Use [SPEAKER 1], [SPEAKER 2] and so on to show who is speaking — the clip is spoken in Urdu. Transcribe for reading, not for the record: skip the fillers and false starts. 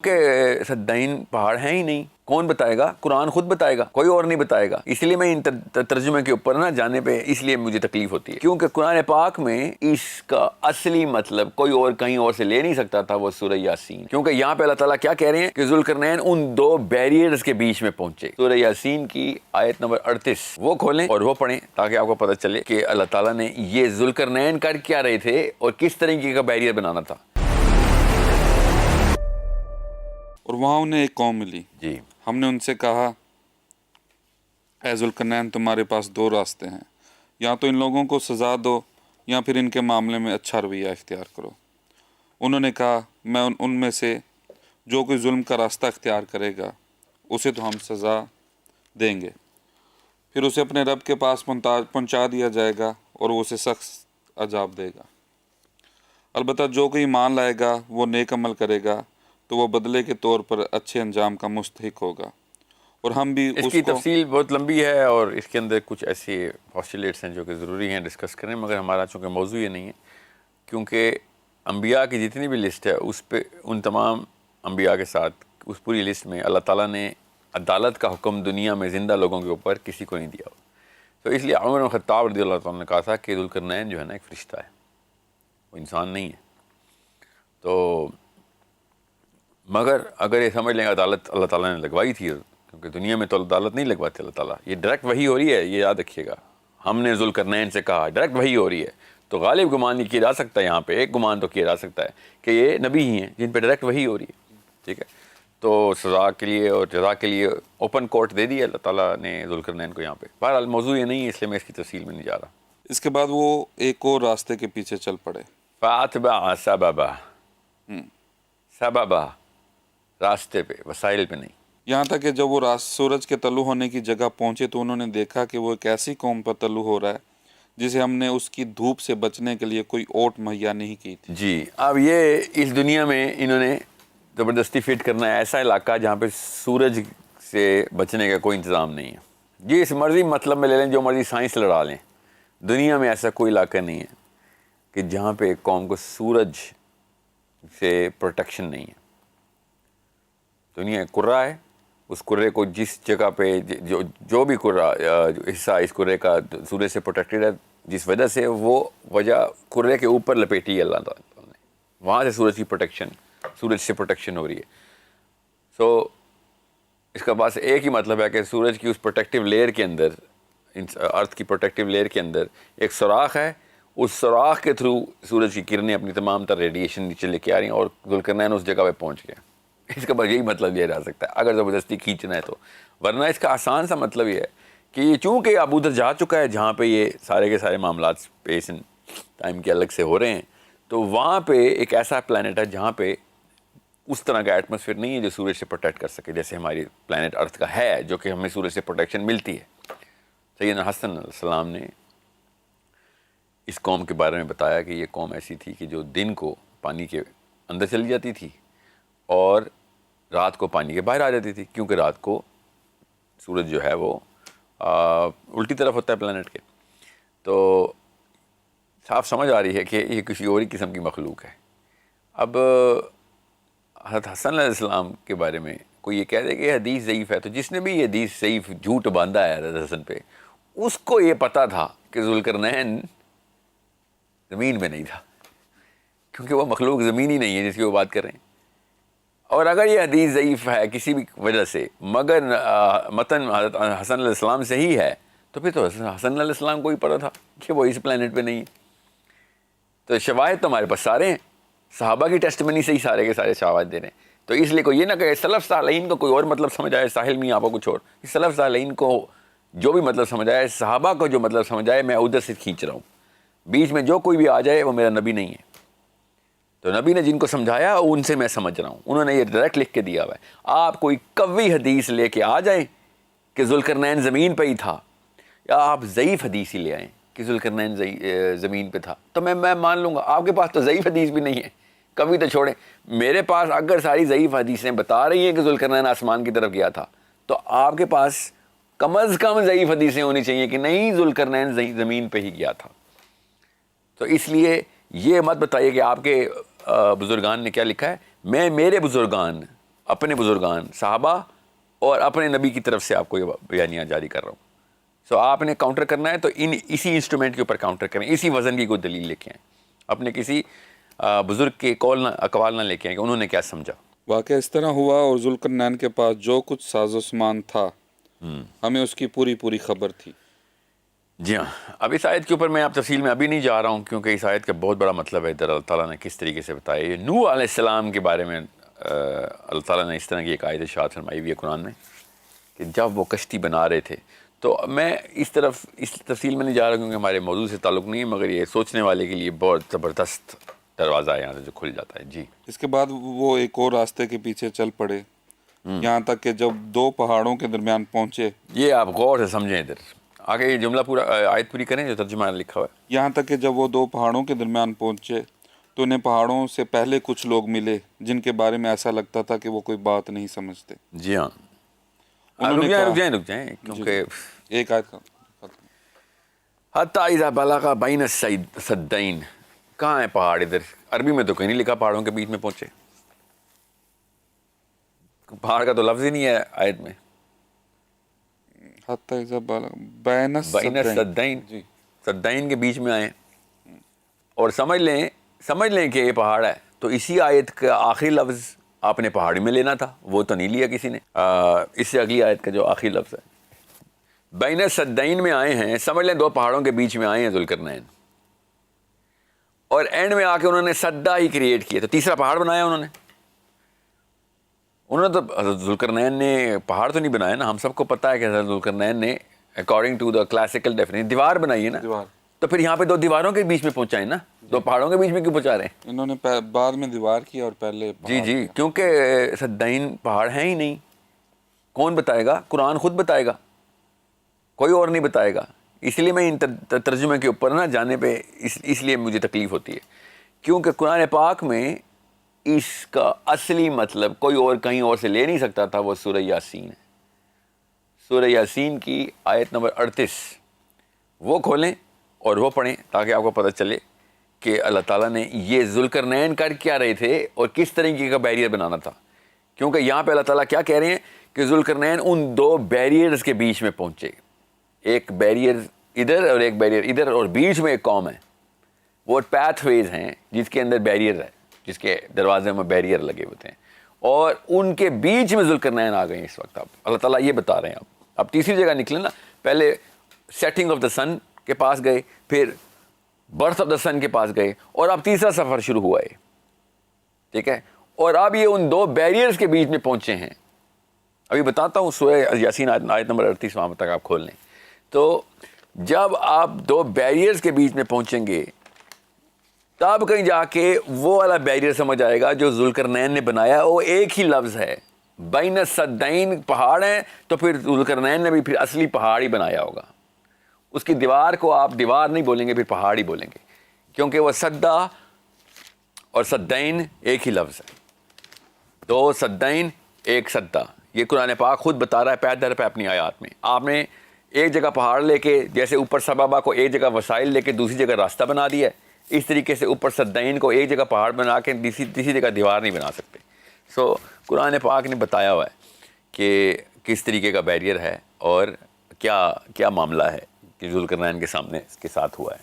[SPEAKER 1] کہ صدین پہاڑ ہیں ہی نہیں، کون بتائے گا؟ قرآن خود بتائے گا، کوئی اور نہیں بتائے گا۔ اس لیے میں ان ترجمے کے اوپر نہ جانے پہ اس لیے مجھے تکلیف ہوتی ہے، کیونکہ قرآن پاک میں اس کا اصلی مطلب کوئی اور کہیں اور سے لے نہیں سکتا تھا، وہ سورہ یاسین۔ کیونکہ یہاں پہ اللہ تعالیٰ کیا کہہ رہے ہیں کہ ذوالقرنین ان دو بیریئرز کے بیچ میں پہنچے۔ سورہ یاسین کی آیت نمبر 38 وہ کھولیں اور وہ پڑھیں تاکہ آپ کو پتہ چلے کہ اللہ تعالیٰ نے یہ ذوالقرنین کر کیا رہے تھے اور کس طریقے کا بیریئر بنانا تھا۔
[SPEAKER 2] اور وہاں انہیں ایک قوم ملی،
[SPEAKER 1] جی،
[SPEAKER 2] ہم نے ان سے کہا اے ذوالقرنین تمہارے پاس دو راستے ہیں، یا تو ان لوگوں کو سزا دو یا پھر ان کے معاملے میں اچھا رویہ اختیار کرو۔ انہوں نے کہا میں ان میں سے جو کوئی ظلم کا راستہ اختیار کرے گا اسے تو ہم سزا دیں گے، پھر اسے اپنے رب کے پاس پہنچا دیا جائے گا اور وہ اسے سخت عذاب دے گا۔ البتہ جو کوئی ایمان لائے گا وہ نیک عمل کرے گا تو وہ بدلے کے طور پر اچھے انجام کا مستحق ہوگا، اور ہم بھی
[SPEAKER 1] اس کی تفصیل بہت لمبی ہے اور اس کے اندر کچھ ایسے پوسچولیٹس ہیں جو کہ ضروری ہیں ڈسکس کریں، مگر ہمارا چونکہ موضوع یہ نہیں ہے، کیونکہ انبیاء کی جتنی بھی لسٹ ہے اس پہ ان تمام انبیاء کے ساتھ اس پوری لسٹ میں اللہ تعالیٰ نے عدالت کا حکم دنیا میں زندہ لوگوں کے اوپر کسی کو نہیں دیا۔ تو اس لیے عمر بن خطاب رضی اللہ تعالیٰ نے کہا تھا کہ ذوالقرنین جو ہے نا ایک فرشتہ ہے، وہ انسان نہیں ہے۔ تو مگر اگر یہ سمجھ لیں کہ عدالت اللہ تعالیٰ نے لگوائی تھی، کیونکہ دنیا میں تو عدالت نہیں لگواتے اللہ تعالیٰ، یہ ڈائریکٹ وحی ہو رہی ہے، یہ یاد رکھیے گا۔ ہم نے ذوالقرنین سے کہا، ڈائریکٹ وحی ہو رہی ہے، تو غالب گمان نہیں کیا جا سکتا، یہاں پہ ایک گمان تو کیا جا سکتا ہے کہ یہ نبی ہی ہیں جن پہ ڈائریکٹ وحی ہو رہی ہے، ٹھیک ہے۔ تو سزا کے لیے اور جزا کے لیے اوپن کورٹ دے دی اللہ تعالیٰ نے ذوالقرنین کو یہاں پہ۔ بہرحال موضوع یہ نہیں ہے، اس لیے میں اس کی تفصیل میں نہیں جا رہا۔
[SPEAKER 2] اس کے بعد وہ ایک اور راستے کے پیچھے چل پڑے۔
[SPEAKER 1] فاتبع سببا، سببا راستے پہ، وسائل پہ نہیں۔
[SPEAKER 2] یہاں تک کہ جب وہ سورج کے طلوع ہونے کی جگہ پہنچے تو انہوں نے دیکھا کہ وہ ایک ایسی قوم پر طلوع ہو رہا ہے جسے ہم نے اس کی دھوپ سے بچنے کے لیے کوئی اوٹ مہیا نہیں کی تھی۔
[SPEAKER 1] جی، اب یہ اس دنیا میں انہوں نے زبردستی فٹ کرنا ہے ایسا علاقہ جہاں پہ سورج سے بچنے کا کوئی انتظام نہیں ہے۔ جس مرضی مطلب میں لے لیں، جو مرضی سائنس لڑا لیں، دنیا میں ایسا کوئی علاقہ نہیں ہے کہ جہاں پہ ایک قوم کو سورج سے پروٹیکشن نہیں ہے۔ دنیا ایک کرہ ہے، اس کرے کو جس جگہ پہ جو بھی کرہ حصہ اس کرے کا سورج سے پروٹیکٹڈ ہے، جس وجہ سے وہ وجہ کرے کے اوپر لپیٹی ہے اللہ تعالیٰ نے، وہاں سے سورج کی پروٹیکشن، سورج سے پروٹیکشن ہو رہی ہے۔ سو اس کا بس ایک ہی مطلب ہے کہ سورج کی اس پروٹیکٹیو لیئر کے اندر، ارتھ کی پروٹیکٹیو لیئر کے اندر ایک سوراخ ہے، اس سوراخ کے تھرو سورج کی کرنیں اپنی تمام تر ریڈیشن نیچے لے کے آ رہی ہیں، اور ذوالقرنین اس جگہ پہ پہنچ گئے۔ اس کا بس یہی مطلب یہ رہ سکتا ہے اگر زبردستی کھینچنا ہے تو، ورنہ اس کا آسان سا مطلب یہ ہے کہ یہ چونکہ اب ادھر جا چکا ہے جہاں پہ یہ سارے کے سارے معاملات اسپیس اینڈ ٹائم کے الگ سے ہو رہے ہیں، تو وہاں پہ ایک ایسا پلانٹ ہے جہاں پہ اس طرح کا ایٹماسفیئر نہیں ہے جو سورج سے پروٹیکٹ کر سکے، جیسے ہماری پلانٹ ارتھ کا ہے، جو کہ ہمیں سورج سے پروٹیکشن ملتی ہے۔ سیدنا حسن علیہ السلام نے اس قوم کے بارے میں بتایا کہ یہ قوم ایسی تھی کہ جو دن کو پانی کے اندر چلی جاتی تھی اور رات کو پانی کے باہر آ جاتی تھی، کیونکہ رات کو سورج جو ہے وہ الٹی طرف ہوتا ہے پلانٹ کے۔ تو صاف سمجھ آ رہی ہے کہ یہ کسی اور ہی قسم کی مخلوق ہے۔ اب حضرت حسن علیہ السلام کے بارے میں کوئی یہ کہہ دے کہ یہ حدیث ضعیف ہے، تو جس نے بھی یہ حدیث ضعیف جھوٹ باندھا ہے حضرت حسن پہ، اس کو یہ پتہ تھا کہ ذوالقرنین زمین میں نہیں تھا، کیونکہ وہ مخلوق زمین ہی نہیں ہے جس کی وہ بات کر رہے ہیں۔ اور اگر یہ حدیث ضعیف ہے کسی بھی وجہ سے، مگر متن حضرت حسن علیہ السلام سے ہی ہے، تو پھر تو حسن علیہ السلام کو ہی پتہ تھا کہ وہ اس پلانٹ پہ نہیں ہے۔ تو شواہد تو ہمارے پاس سارے ہیں، صحابہ کی ٹیسٹمنی سے ہی سارے کے سارے شواہد دے رہے ہیں۔ تو اس لیے کوئی یہ نہ کہ سلف صالحین کو کوئی اور مطلب سمجھ آئے، ساحل میاں آپ کو کچھ اور، سلف صالحین کو جو بھی مطلب سمجھ آئے، صحابہ کو جو مطلب سمجھ آئے، میں ادھر سے کھینچ رہا ہوں، بیچ میں جو کوئی بھی آ جائے وہ میرا نبی نہیں ہے۔ تو نبی نے جن کو سمجھایا ان سے میں سمجھ رہا ہوں، انہوں نے یہ ڈائریکٹ لکھ کے دیا ہوا ہے۔ آپ کوئی قوی حدیث لے کے آ جائیں کہ ذوالقرنین زمین پہ ہی تھا، یا آپ ضعیف حدیث ہی لے آئیں کہ ذوالقرنین زمین پہ تھا، تو میں مان لوں گا۔ آپ کے پاس تو ضعیف حدیث بھی نہیں ہے، کبھی تو چھوڑیں۔ میرے پاس اگر ساری ضعیف حدیثیں بتا رہی ہیں کہ ذوالقرنین آسمان کی طرف گیا تھا، تو آپ کے پاس کم از کم ضعیف حدیثیں ہونی چاہیے کہ نہیں ذوالقرنین زمین پہ ہی گیا تھا۔ تو اس لیے یہ مت بتائیے کہ آپ کے بزرگان نے کیا لکھا ہے، میرے بزرگان اپنے بزرگان صحابہ اور اپنے نبی کی طرف سے آپ کو یہ بیانیہ جاری کر رہا ہوں. سو آپ نے کاؤنٹر کرنا ہے تو اسی انسٹرومنٹ کے اوپر کاؤنٹر کریں, اسی وزن کی کوئی دلیل لے کے آئیں, اپنے کسی بزرگ کے قول نہ اقوال نہ لے کے آئیں کہ انہوں نے کیا سمجھا.
[SPEAKER 2] واقعہ اس طرح ہوا اور ذوالقرنین کے پاس جو کچھ ساز و سامان تھا ہمیں اس کی پوری خبر تھی.
[SPEAKER 1] جی ہاں, اب اس آیت کے اوپر میں آپ تفصیل میں ابھی نہیں جا رہا ہوں کیونکہ اس آیت کا بہت بڑا مطلب ہے اللہ تعالیٰ نے کس طریقے سے بتایا. یہ نوح علیہ السلام کے بارے میں اللہ تعالیٰ نے اس طرح کی ایک آیت ارشاد فرمائی ہوئی ہے قرآن میں کہ جب وہ کشتی بنا رہے تھے. تو میں اس تفصیل میں نہیں جا رہا کیونکہ ہمارے موضوع سے تعلق نہیں ہے, مگر یہ سوچنے والے کے لیے بہت زبردست دروازہ ہے یہاں سے جو کھل جاتا ہے. جی,
[SPEAKER 2] اس کے بعد وہ ایک اور راستے کے پیچھے چل پڑے یہاں تک کہ جب دو پہاڑوں کے درمیان پہنچے.
[SPEAKER 1] یہ آپ غور سے سمجھیں, ادھر آگے یہ جملہ پورا آیت پوری کریں جو ترجمہ لکھا ہوا ہے.
[SPEAKER 2] یہاں تک کہ جب وہ دو پہاڑوں کے درمیان پہنچے تو انہیں پہاڑوں سے پہلے کچھ لوگ ملے جن کے بارے میں ایسا لگتا تھا کہ وہ کوئی بات نہیں سمجھتے.
[SPEAKER 1] جی ہاں,
[SPEAKER 2] انہوں نے
[SPEAKER 1] رک جائیں کیونکہ
[SPEAKER 2] ایک آیت کا
[SPEAKER 1] حتی اذا بلغ بین السدین, کہاں ہے پہاڑ؟ ادھر عربی میں تو کہیں نہیں لکھا پہاڑوں کے بیچ میں پہنچے. پہاڑ کا تو لفظ ہی نہیں ہے آیت میں.
[SPEAKER 2] حتی اذا بلغ بین
[SPEAKER 1] السدین, سدین کے بیچ میں آئے اور سمجھ لیں کہ یہ پہاڑ ہے. تو اسی آیت کا آخری لفظ آپ نے پہاڑی میں لینا تھا, وہ تو نہیں لیا کسی نے. اس سے اگلی آیت کا جو آخری لفظ ہے بین السدین میں آئے ہیں, سمجھ لیں دو پہاڑوں کے بیچ میں آئے ہیں ذوالقرنین, اور اینڈ میں آ کے انہوں نے سدا ہی کریٹ کیا. تو تیسرا پہاڑ بنایا انہوں نے تو حضرت ذوالقرنین نے پہاڑ تو نہیں بنایا نا. ہم سب کو پتہ ہے کہ حضرت ذوالقرنین نے according to the classical definition دیوار بنائی ہے نا. تو پھر یہاں پہ دو دیواروں کے بیچ میں پہنچائے نا, دو پہاڑوں کے بیچ میں کیوں پہنچا رہے ہیں؟
[SPEAKER 2] انہوں نے بعد میں دیوار کیا اور پہلے
[SPEAKER 1] جی کیونکہ سدین پہاڑ ہیں ہی نہیں. کون بتائے گا؟ قرآن خود بتائے گا, کوئی اور نہیں بتائے گا. اس لیے میں ان ترجمے کے اوپر نہ جانے پہ اس لیے مجھے تکلیف ہوتی ہے کیونکہ قرآن پاک میں اس کا اصلی مطلب کوئی اور کہیں اور سے لے نہیں سکتا تھا. وہ سورہ یاسین ہے. سورہ یاسین کی آیت نمبر 38 وہ کھولیں اور وہ پڑھیں تاکہ آپ کو پتہ چلے کہ اللہ تعالیٰ نے یہ ذوالقرنین کر کیا رہے تھے اور کس طریقے کا بیریئر بنانا تھا. کیونکہ یہاں پہ اللہ تعالیٰ کیا کہہ رہے ہیں کہ ذوالقرنین ان دو بیریئرز کے بیچ میں پہنچے. ایک بیریئر ادھر اور ایک بیریئر ادھر, اور بیچ میں ایک قوم ہے. وہ پیتھ ویز ہیں جس کے اندر بیریئر ہے, جس کے دروازے میں بیریئر لگے ہوتے ہیں, اور ان کے بیچ میں ذوالقرنین آ گئے اس وقت. آپ اللہ تعالیٰ یہ بتا رہے ہیں. اب تیسری جگہ نکلیں نا, پہلے سیٹنگ آف دا سن کے پاس گئے, پھر برتھ آف دا سن کے پاس گئے, اور اب تیسرا سفر شروع ہوا ہے. ٹھیک ہے, اور اب یہ ان دو بیریئرز کے بیچ میں پہنچے ہیں. ابھی بتاتا ہوں سورہ یاسین آیت نمبر 38 وہاں تک آپ کھول لیں. تو جب آپ دو بیریئرز کے بیچ میں پہنچیں گے تب کہیں جا کے وہ والا بیریئر سمجھ آئے گا جو ذوالقرنین نے بنایا. وہ ایک ہی لفظ ہے, بین السدین پہاڑ ہیں, تو پھر ذوالقرنین نے بھی پھر اصلی پہاڑ ہی بنایا ہوگا. اس کی دیوار کو آپ دیوار نہیں بولیں گے, پھر پہاڑ ہی بولیں گے, کیونکہ وہ سدا اور سدین ایک ہی لفظ ہے. دو سدین ایک سدا, یہ قرآن پاک خود بتا رہا ہے پے در پہ اپنی آیات میں. آپ نے ایک جگہ پہاڑ لے کے, جیسے اوپر سبابا کو ایک جگہ وسائل لے کے دوسری جگہ راستہ بنا دیا ہے, اس طریقے سے اوپر سدین کو ایک جگہ پہاڑ بنا کے تیسری جگہ دیوار نہیں بنا سکتے. سو قرآن پاک نے بتایا ہوا ہے کہ کس طریقے کا بیریئر ہے اور کیا معاملہ ہے کہ ذوالقرنین کے سامنے اس کے ساتھ ہوا ہے.